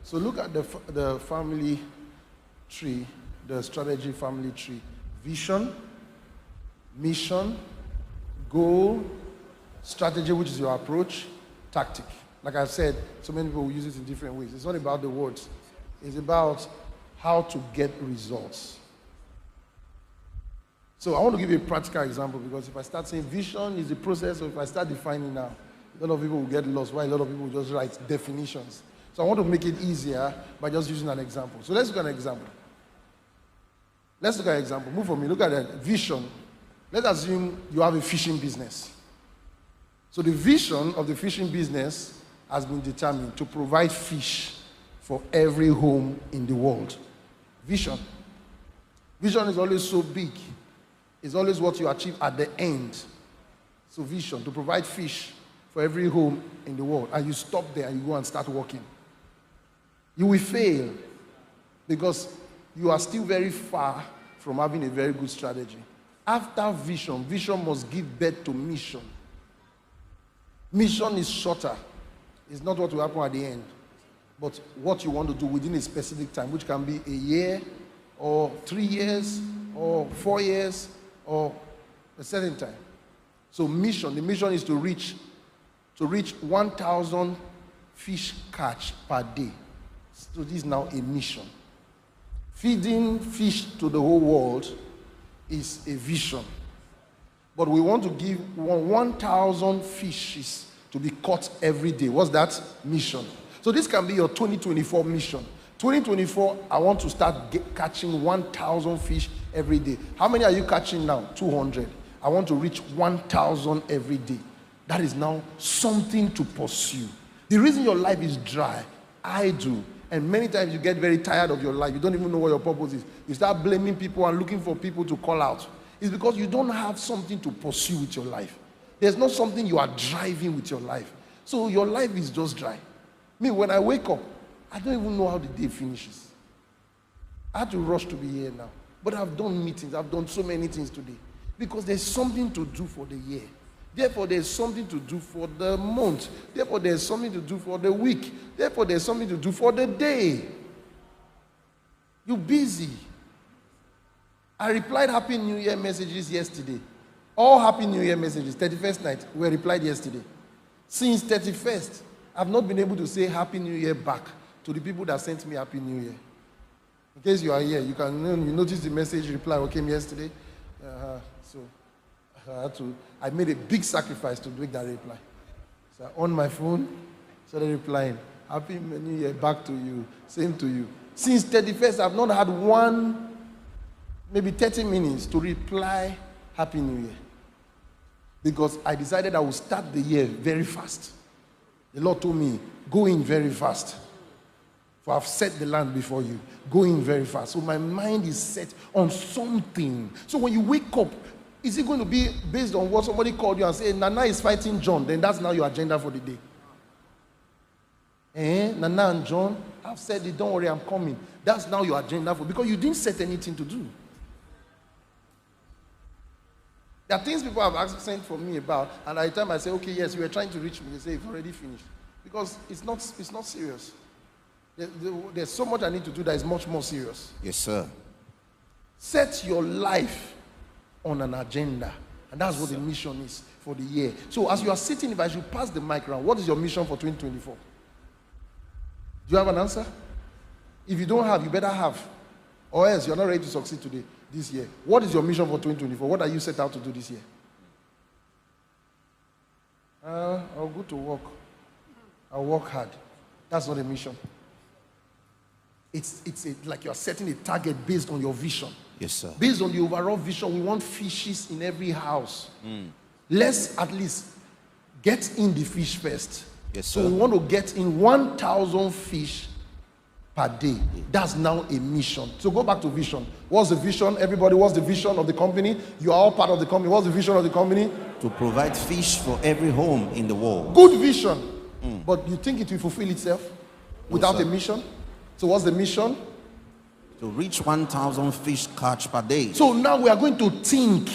So look at the family tree, the strategy family tree. Vision, mission, goal, strategy, which is your approach, tactic. Like I've said, so many people will use it in different ways. It's not about the words. It's about how to get results. So I want to give you a practical example, because if I start saying vision is the process, or if I start defining now, a lot of people will get lost. Why a lot of people will just write definitions. So I want to make it easier by just using an example. So let's look at an example. Let's look at an example. Move for me. Look at that vision. Let's assume you have a fishing business. So the vision of the fishing business has been determined to provide fish for every home in the world. Vision. Vision is always so big. It's always what you achieve at the end. So vision, to provide fish for every home in the world. And you stop there and you go and start working. You will fail because you are still very far from having a very good strategy. After vision, vision must give birth to mission. Mission is shorter. It's not what will happen at the end, but what you want to do within a specific time, which can be a year, or 3 years, or 4 years, or a certain time. So mission, the mission is to reach 1,000 fish catch per day. So this is now a mission. Feeding fish to the whole world is a vision. But we want to give 1,000 fishes to be caught every day. What's that? Mission. So this can be your 2024 mission. 2024, I want to start catching 1,000 fish every day. How many are you catching now? 200. I want to reach 1,000 every day. That is now something to pursue. The reason your life is dry, idle, and many times you get very tired of your life. You don't even know what your purpose is. You start blaming people and looking for people to call out. It's because you don't have something to pursue with your life. There's not something you are driving with your life. So your life is just dry. Me, when I wake up, I don't even know how the day finishes. I had to rush to be here now. But I've done meetings. I've done so many things today. Because there's something to do for the year. Therefore, there's something to do for the month. Therefore, there's something to do for the week. Therefore, there's something to do for the day. You're busy. I replied Happy New Year messages yesterday. All Happy New Year messages, 31st night, were replied yesterday. Since 31st, I've not been able to say Happy New Year back to the people that sent me Happy New Year. In case you are here, you notice the message reply came yesterday. So I made a big sacrifice to make that reply. So on my phone, started replying, Happy New Year back to you, same to you. Since 31st, I've not had one, maybe 30 minutes to reply Happy New Year. Because I decided I would start the year very fast. The Lord told me, go in very fast. For I've set the land before you. Go in very fast. So my mind is set on something. So when you wake up, is it going to be based on what somebody called you and say, Nana is fighting John? Then that's now your agenda for the day. Nana and John have said it, don't worry, I'm coming. That's now your agenda for, because you didn't set anything to do. There are things people have asked from me about, and at the time I say, okay, yes, you were trying to reach me. They say, it's already finished. Because it's not serious. There's so much I need to do that is much more serious. Yes, sir. Set your life on an agenda. And that's what the mission is for the year. So as you are sitting, if I should pass the mic around, what is your mission for 2024? Do you have an answer? If you don't have, you better have. Or else you're not ready to succeed today, this year. What is your mission for 2024? What are you set out to do this year? I'll go to work. I'll work hard. That's not a mission. It's like you're setting a target based on your vision. Yes, sir. Based on the overall vision, we want fishes in every house. Let's at least get in the fish first. Yes, sir. So we want to get in 1,000 fish per day. That's now a mission. So go back to vision. What's the vision? Everybody, what's the vision of the company? You are all part of the company. What's the vision of the company? To provide fish for every home in the world. Good vision. But you think it will fulfill itself without a mission? So what's the mission? To reach 1,000 fish catch per day. So now we are going to think,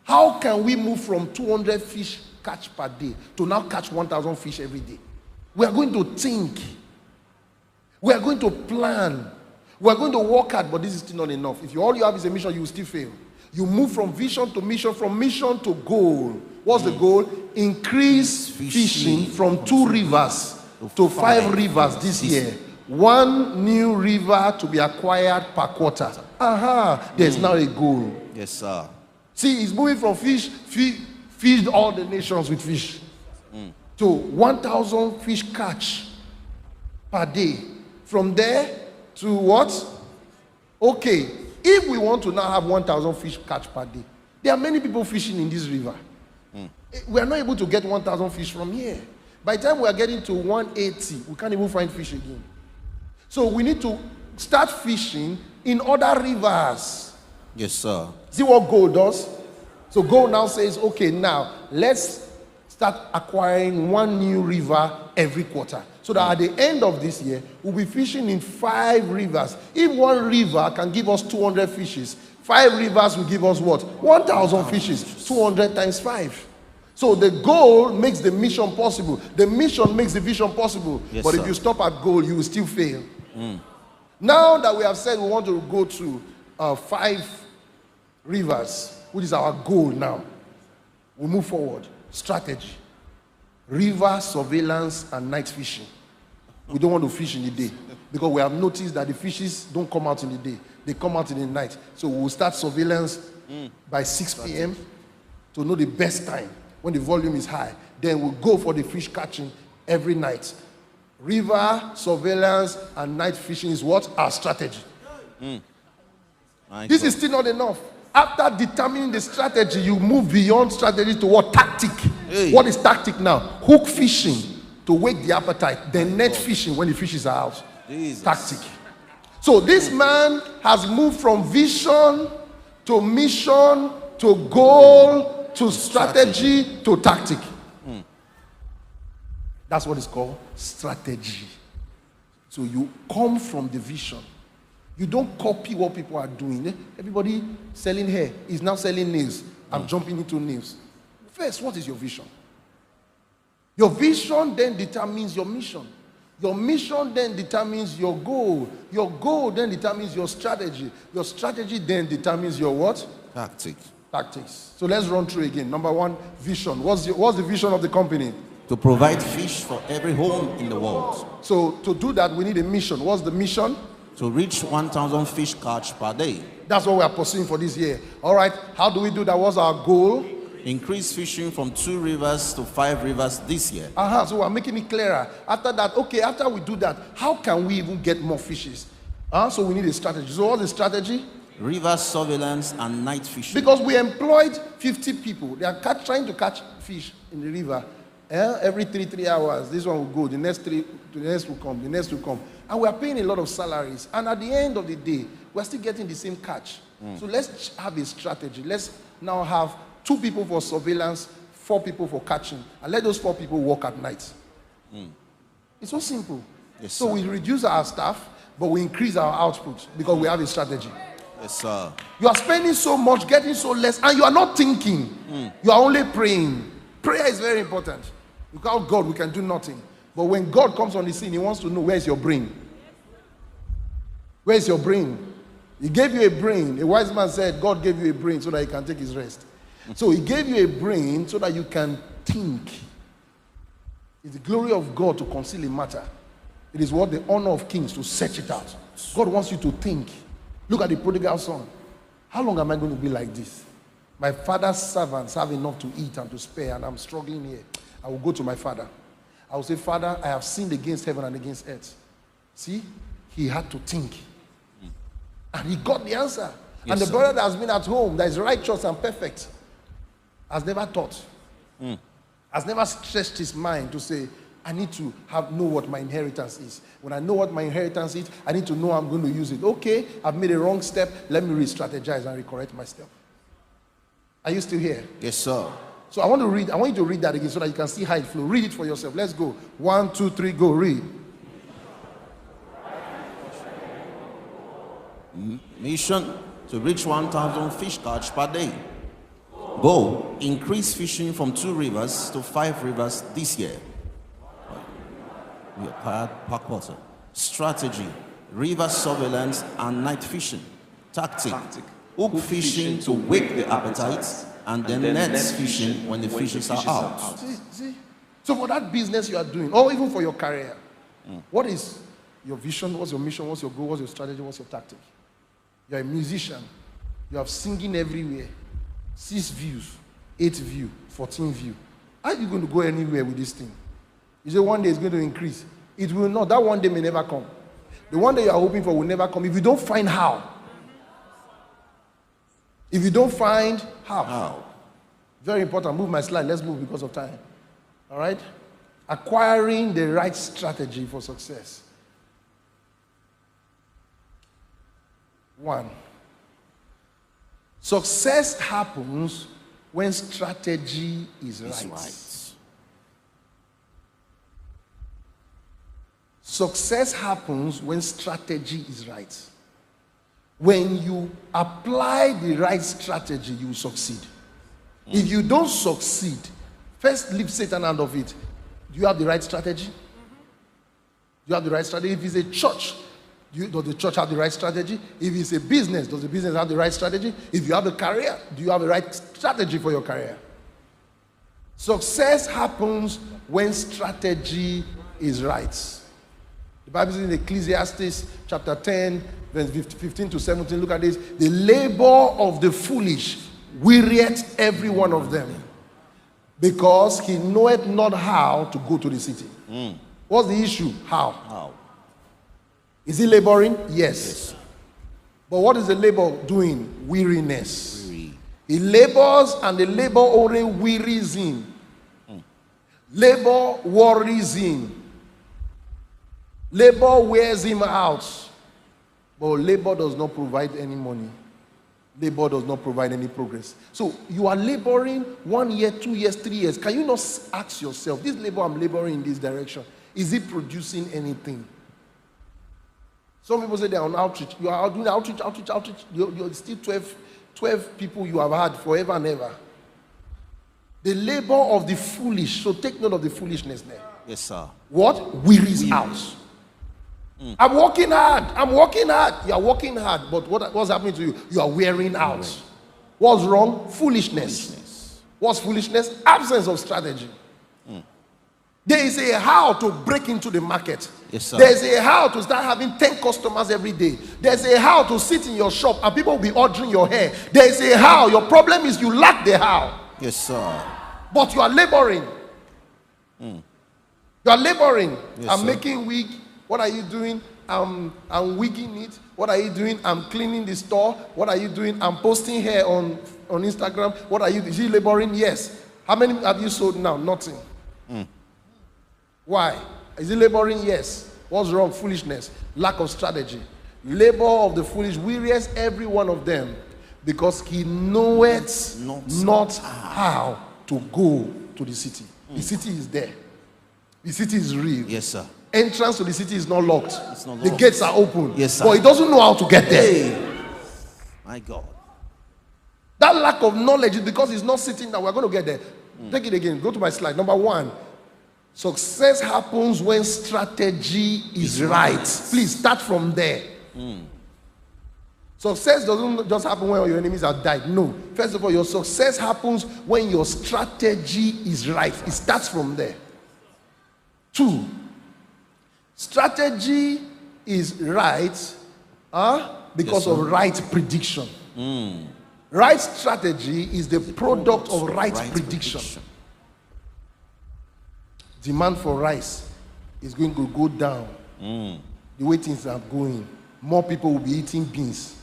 how can we move from 200 fish catch per day to now catch 1,000 fish every day? We are going to think. We are going to plan. We are going to work hard, but this is still not enough. If all you have is a mission, you will still fail. You move from vision to mission, from mission to goal. What's the goal? Increase fishing from 2 rivers to 5 rivers this year. 1 new river to be acquired per quarter. There's now a goal. Yes, sir. See, it's moving from feed all the nations with fish, to 1,000 fish catch per day. From there to what? Okay, if we want to now have 1,000 fish catch per day, there are many people fishing in this river. We are not able to get 1,000 fish from here. By the time we are getting to 180, we can't even find fish again. So we need to start fishing in other rivers. Yes, sir. See what gold does? So gold now says, okay, now let's start acquiring 1 new river every quarter. So that at the end of this year, we'll be fishing in 5 rivers. If 1 river can give us 200 fishes, 5 rivers will give us what? 1,000 fishes. 200 times 5. So the goal makes the mission possible. The mission makes the vision possible. Yes, but sir. if you stop at goal, you will still fail. Now that we have said we want to go to 5 rivers, which is our goal now, we move forward. Strategy. River surveillance and night fishing. We don't want to fish in the day because we have noticed that the fishes don't come out in the day. They come out in the night. So we'll start surveillance by 6 p.m. to know the best time when the volume is high. Then we'll go for the fish catching every night. River surveillance and night fishing is what? Our strategy. This is still not enough. After determining the strategy, you move beyond strategy to what? Tactic. Hey. What is tactic now? Hook fishing to wake the appetite. Then net fishing when the fishes are out. Jesus. Tactic. So this man has moved from vision to mission to goal to strategy to tactic. That's what it's called, strategy. So you come from the vision. You don't copy what people are doing. Everybody selling hair is now selling nails. I'm jumping into nails. First, what is your vision? Your vision then determines your mission. Your mission then determines your goal. Your goal then determines your strategy. Your strategy then determines your what? Tactics. So let's run through again. Number 1, vision. What's the vision of the company? To provide fish for every home in the world. So to do that, we need a mission. What's the mission? To reach 1,000 fish catch per day. That's what we are pursuing for this year. All right. How do we do that? What's our goal? Increase fishing from 2 rivers to 5 rivers this year. So we're making it clearer. After that, okay, after we do that, how can we even get more fishes? So we need a strategy. So what's the strategy? River surveillance and night fishing. Because we employed 50 people. They are trying to catch fish in the river. Every 3 hours, this one will go, the next will come, the next will come. And we are paying a lot of salaries. And at the end of the day, we're still getting the same catch. So let's have a strategy. Let's now have 2 people for surveillance, 4 people for catching. And let those 4 people work at night. It's so simple. Yes, so sir. we reduce our staff, but we increase our output because we have a strategy. Yes, sir. You are spending so much, getting so less, and you are not thinking. You are only praying. Prayer is very important. Without God, we can do nothing. But when God comes on the scene, he wants to know, where's your brain? Where's your brain? He gave you a brain. A wise man said, God gave you a brain so that he can take his rest. So he gave you a brain so that you can think. It's the glory of God to conceal a matter. It is what the honor of kings to search it out. God wants you to think. Look at the prodigal son. How long am I going to be like this? My father's servants have enough to eat and to spare, and I'm struggling here. I will go to my father. I will say, Father, I have sinned against heaven and against earth. See, he had to think. And he got the answer. Yes, and the sir. brother that has been at home, that is righteous and perfect, has never thought. Has never stretched his mind to say, I need to know what my inheritance is. When I know what my inheritance is, I need to know I'm going to use it. Okay, I've made a wrong step. Let me re-strategize and recorrect my step. Are you still here? Yes, sir. So I want you to read that again so that you can see how it flows. Read it for yourself. Let's go. 1, 2, 3, go. Read. Mission to reach 1,000 fish catch per day. Goal, increase fishing from 2 rivers to 5 rivers this year. We acquired per quarter. strategy, river surveillance, and night fishing. Tactic, hook fishing to wake the appetite, and then nets fishing when the fishes are out. See? So for that business you are doing, or even for your career, what is your vision? What's your mission? What's your goal? What's your strategy? What's your tactic? You're a musician. You have singing everywhere. 6 views, 8 view, 14 view. How are you going to go anywhere with this thing? You say one day it's going to increase. It will not. That one day may never come. The one day you are hoping for will never come if you don't find how. If you don't find how. Very important. Move my slide. Let's move because of time. All right? Acquiring the right strategy for success. 1. Success happens when strategy is right. Success happens when strategy is right. When you apply the right strategy, you will succeed. If you don't succeed, first leave Satan out of it. Do you have the right strategy? Do you have the right strategy? If it's a church, does the church have the right strategy? If it's a business, does the business have the right strategy? If you have a career, do you have the right strategy for your career? Success happens when strategy is right. The Bible says in Ecclesiastes chapter 10, verse 15 to 17, look at this. The labor of the foolish wearieth every one of them, because he knoweth not how to go to the city. What's the issue? How? Is he laboring? Yes. But what is the labor doing? Weariness. He labors and the labor only wearies him. Labor worries him. Labor wears him out. But labor does not provide any money. Labor does not provide any progress. So you are laboring 1 year, 2 years, 3 years. Can you not ask yourself, this labor I'm laboring in this direction, is it producing anything? Some people say they're on outreach. You are doing outreach. You're still 12 people you have had forever and ever. The labor of the foolish. So take note of the foolishness there. Yes, sir. What? Wearies out. I'm working hard. You are working hard. But what's happening to you? You are wearing out. What's wrong? Foolishness. What's foolishness? Absence of strategy. There is a how to break into the market. Yes, sir. There's a how to start having 10 customers every day. There's a how to sit in your shop and people will be ordering your hair. There's a how. Your problem is you lack the how. Yes, sir. But you are laboring. You are laboring. Yes, I'm sir. making wig. What are you doing? I'm wigging it. What are you doing? I'm cleaning the store. What are you doing? I'm posting hair on Instagram. What are you doing? Is he laboring? Yes. How many have you sold now? Nothing. Why? Is he laboring? Yes. What's wrong? Foolishness. Lack of strategy. Labor of the foolish wearies every one of them, because he knoweth not how to go to the city. The city is there. The city is real. Yes, sir. Entrance to the city is not locked. It's not The locked. gates are open. Yes, sir. But he doesn't know how to get there. My God. That lack of knowledge is because he's not sitting down. We're going to get there. Take it again. Go to my slide. Number 1. Success happens when strategy is right. Please start from there. Success doesn't just happen when your enemies have died. No. First of all, your success happens when your strategy is right. It starts from there. 2. Strategy is right because of right prediction. Right strategy is the product of right prediction. Demand for rice is going to go down. The way things are going, more people will be eating beans.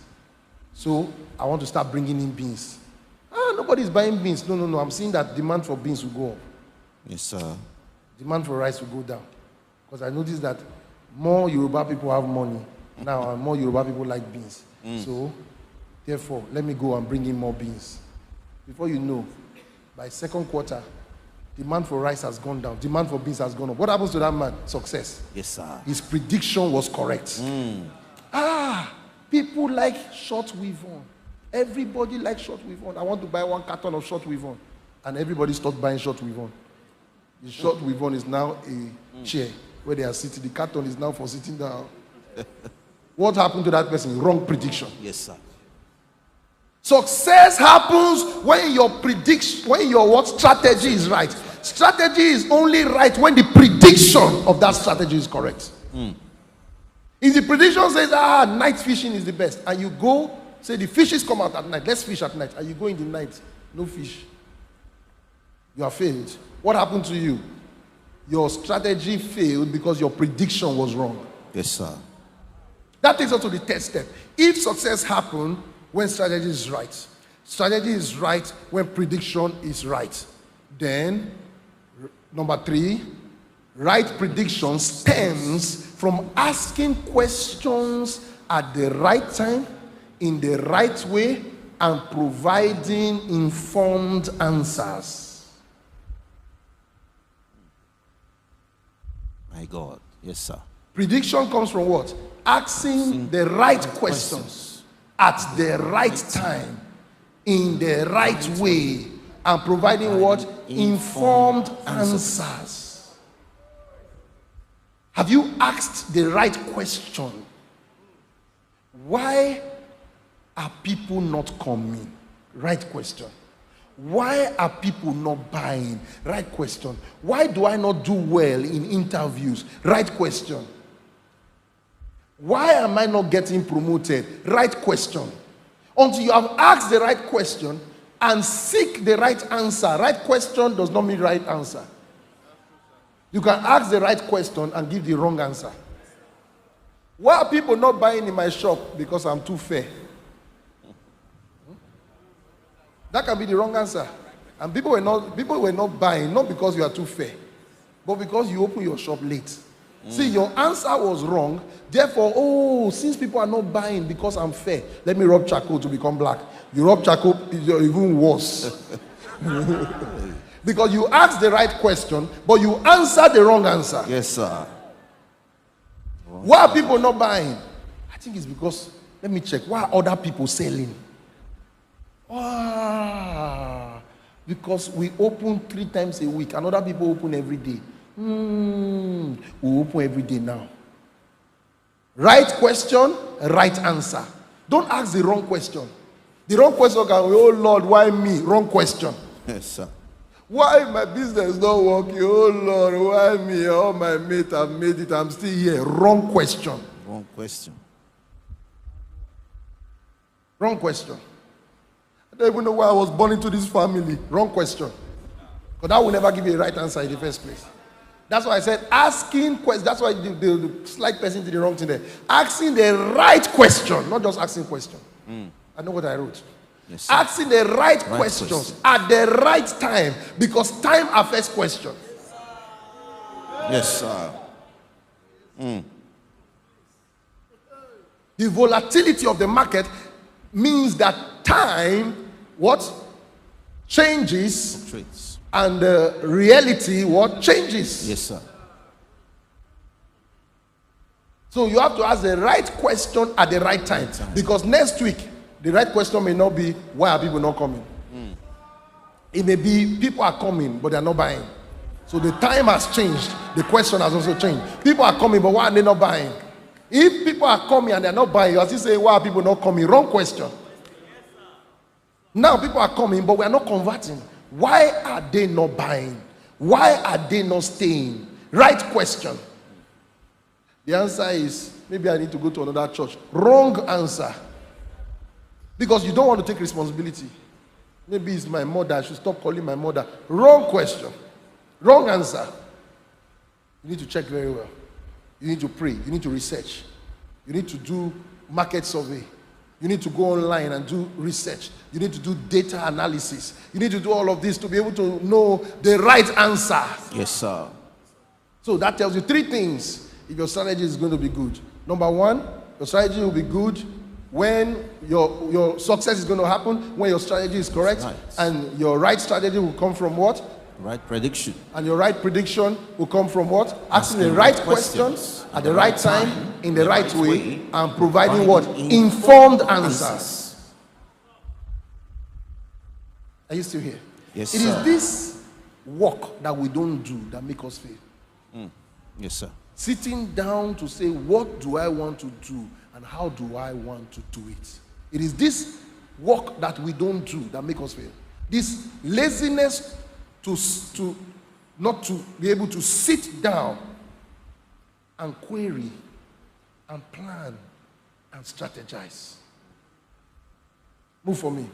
So I want to start bringing in beans. Nobody's buying beans. No. I'm seeing that demand for beans will go up. Yes, sir. Demand for rice will go down. Because I noticed that more Yoruba people have money now, and more Yoruba people like beans. So, therefore, let me go and bring in more beans. Before you know, by second quarter, demand for rice has gone down. Demand for beans has gone up. What happens to that man? Success. Yes, sir. His prediction was correct. People like short weave on. Everybody likes short weave on. I want to buy 1 carton of short weave on. And everybody stopped buying short weave on. The short weave on is now a chair. where they are sitting. The carton is now for sitting down. What happened to that person? Wrong prediction. Yes, sir. Success happens when your prediction, when your what strategy is right. Strategy is only right when the prediction of that strategy is correct. If the prediction says, night fishing is the best, and you go, say the fishes come out at night, let's fish at night, and you go in the night, no fish, you have failed. What happened to you? Your strategy failed because your prediction was wrong. Yes, sir. That takes us to the third step. If success happens when strategy is right, strategy is right when prediction is right, then number 3, right prediction stems from asking questions at the right time, in the right way, and providing informed answers. My God. Yes, sir. Prediction comes from what? Asking the right questions at the right time, in the right way, and providing what? Informed answers. Have you asked the right question? Why are people not coming? Right question. Why are people not buying? Right question. Why do I not do well in interviews? Right question. Why am I not getting promoted? Right question. Until you have asked the right question and seek the right answer. Right question does not mean right answer. You can ask the right question and give the wrong answer. Why are people not buying in my shop? Because I'm too fair. That can be the wrong answer. And people were not buying, not because you are too fair, but because you open your shop late. See, your answer was wrong. Therefore, since people are not buying because I'm fair, let me rub charcoal to become black. You rub charcoal, it's even worse. Because you asked the right question, but you answered the wrong answer. Yes, sir. Why are people not buying? I think it's because, let me check, why are other people selling? Because we open 3 times a week and other people open every day. We open every day now. Right question, right answer. Don't ask the wrong question. The wrong question can be, oh Lord, why me? Wrong question. Yes, sir. Why my business not working? Oh Lord, why me? All my mates have made it. I'm still here. Wrong question. Wrong question. Wrong question. I don't even know why I was born into this family. Wrong question. Because that will never give you a right answer in the first place. That's why I said asking questions. That's why the slight person did the wrong thing there. Asking the right question, not just asking question. I know what I wrote. Yes, sir. Asking the right questions at the right time, because time affects question. Yes, sir. The volatility of the market means that time, what? Changes. Traits. And the reality, what? Changes. Yes, sir. So you have to ask the right question at the right time. Because next week, the right question may not be, why are people not coming? It may be, people are coming, but they're not buying. So the time has changed. The question has also changed. People are coming, but why are they not buying? If people are coming and they're not buying, you are still saying, why are people not coming? Wrong question. Now people are coming, but we are not converting. Why are they not buying? Why are they not staying? Right question. The answer is, maybe I need to go to another church. Wrong answer. Because you don't want to take responsibility. Maybe it's my mother. I should stop calling my mother. Wrong question. Wrong answer. You need to check very well. You need to pray. You need to research. You need to do market survey. You need to go online and do research. You need to do data analysis. You need to do all of this to be able to know the right answer. Yes, sir. So that tells you 3 things if your strategy is going to be good. Number 1, your strategy will be good when your success is going to happen, when your strategy is correct. Right. And your right strategy will come from what? Right prediction. And your right prediction will come from what? Asking the right questions at the right time, in the right way, and providing what? Informed answers. Are you still here? Yes, It sir. is this work that we don't do that make us fail. Yes, sir. Sitting down to say, what do I want to do and how do I want to do it? It is this work that we don't do that make us fail. This laziness to not to be able to sit down and query and plan and strategize. Move for me.